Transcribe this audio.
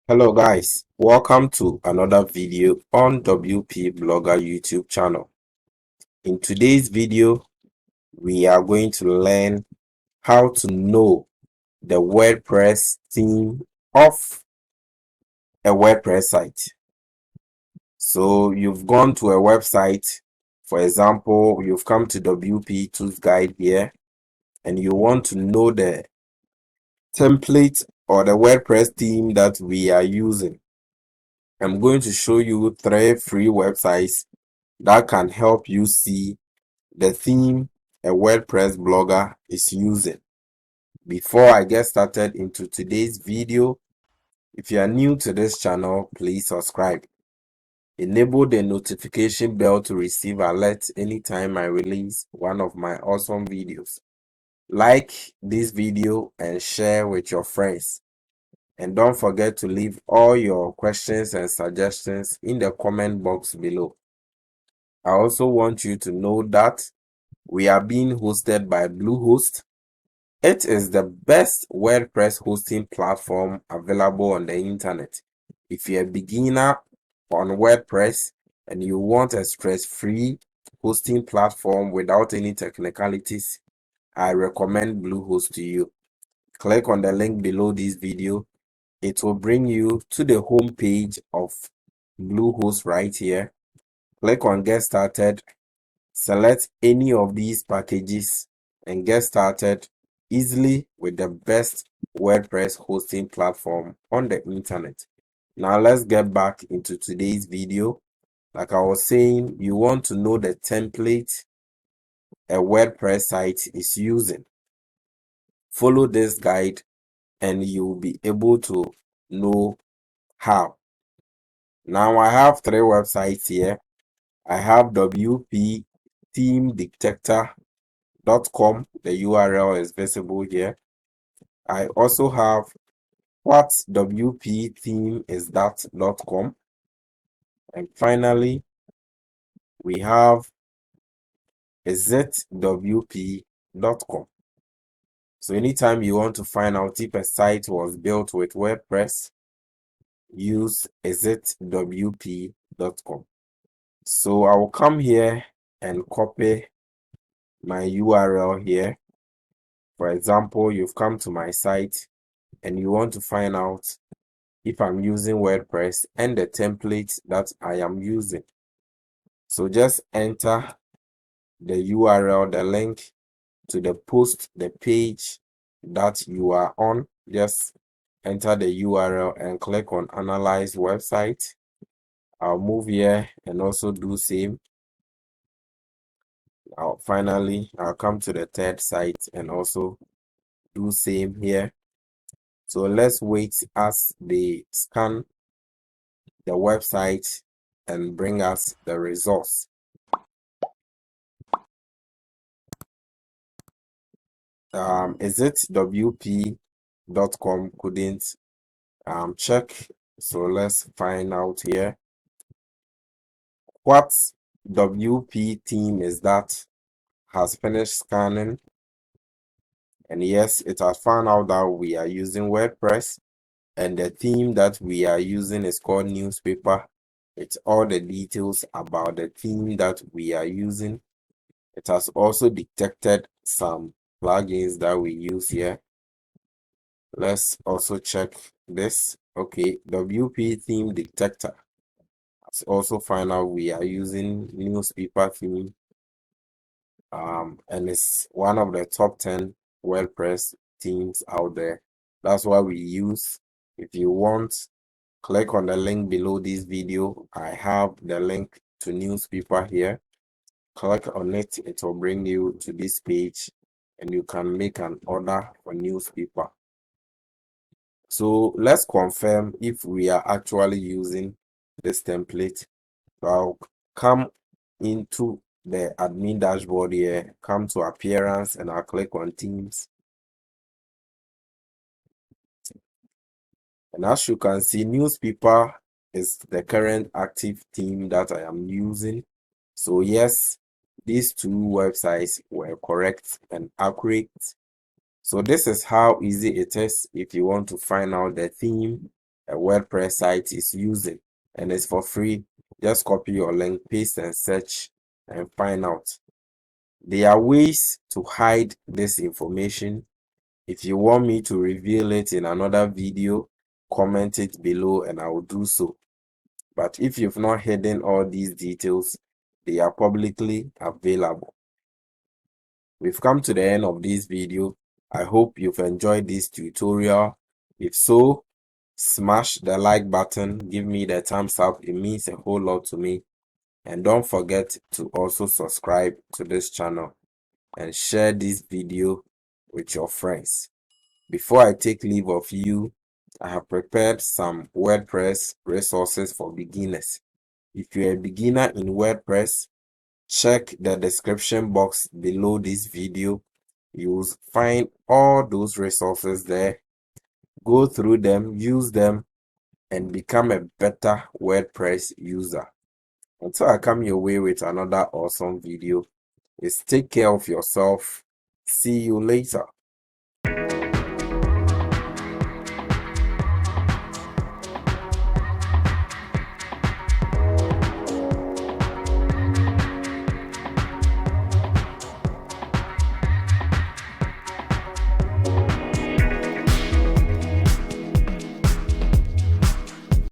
Hello guys, welcome to another video on WP Blogger YouTube channel. In today's video, we are going to learn how to know the WordPress theme of a WordPress site. So you've gone to a website, for example, you've come to WP Tools Guide here, and you want to know the template or the WordPress theme that we are using. I'm going to show you 3 free websites that can help you see the theme a WordPress blogger is using. Before I get started into today's video, if you are new to this channel, please subscribe. Enable the notification bell to receive alerts anytime I release one of my awesome videos. Like this video and share with your friends. And don't forget to leave all your questions and suggestions in the comment box below. I also want you to know that we are being hosted by Bluehost. It is the best WordPress hosting platform available on the internet. If you're a beginner on WordPress and you want a stress-free hosting platform without any technicalities, I recommend Bluehost to you. Click on the link below this video. It will bring you to the home page of Bluehost right here. Click on Get Started. Select any of these packages and get started easily with the best WordPress hosting platform on the internet. Now let's get back into today's video. Like I was saying, you want to know the template a WordPress site is using. Follow this guide and you'll be able to know how. Now I have 3 websites here. I have WP Theme Detector.com. The URL is visible here. I also have what WP theme is that.com. And finally, we have isitwp.com. So anytime you want to find out if a site was built with WordPress, use isitwp.com. So I will come here and copy my URL here. For example, you've come to my site and you want to find out if I'm using WordPress and the template that I am using. So just enter the URL, the link to the post, the page that you are on. Just enter the URL and click on Analyze Website. I'll move here and also do same. Finally, I'll come to the 3rd site and also do same here. So let's wait as they scan the website and bring us the results. isitwp.com couldn't check, so let's find out here. What WP theme is that has finished scanning, and yes, it has found out that we are using WordPress and the theme that we are using is called newspaper. It's all the details about the theme that we are using. It has also detected some plugins that we use here. Let's also check this. Okay, WP theme detector has also found out we are using newspaper theme, and it's one of the top 10 WordPress themes out there. That's what we use. If you want, click on the link below this video. I have the link to newspaper here. Click on it, it will bring you to this page and you can make an order for newspaper. So let's confirm if we are actually using this template. So I'll come into the admin dashboard here, come to appearance, and I'll click on themes. And as you can see, newspaper is the current active theme that I am using. So yes, these 2 websites were correct and accurate. So this is how easy it is if you want to find out the theme a WordPress site is using, and it's for free. Just copy your link, paste and search and find out. There are ways to hide this information. If you want me to reveal it in another video, comment it below and I will do so. But if you've not hidden all these details, they are publicly available. We've come to the end of this video. I hope you've enjoyed this tutorial. If so, smash the like button, give me the thumbs up. It means a whole lot to me. And don't forget to also subscribe to this channel and share this video with your friends. Before I take leave of you, I have prepared some WordPress resources for beginners. If you're a beginner in WordPress, check the description box below this video. You'll find all those resources there. Go through them, use them, and become a better WordPress user. Until I come your way with another awesome video, take care of yourself. See you later.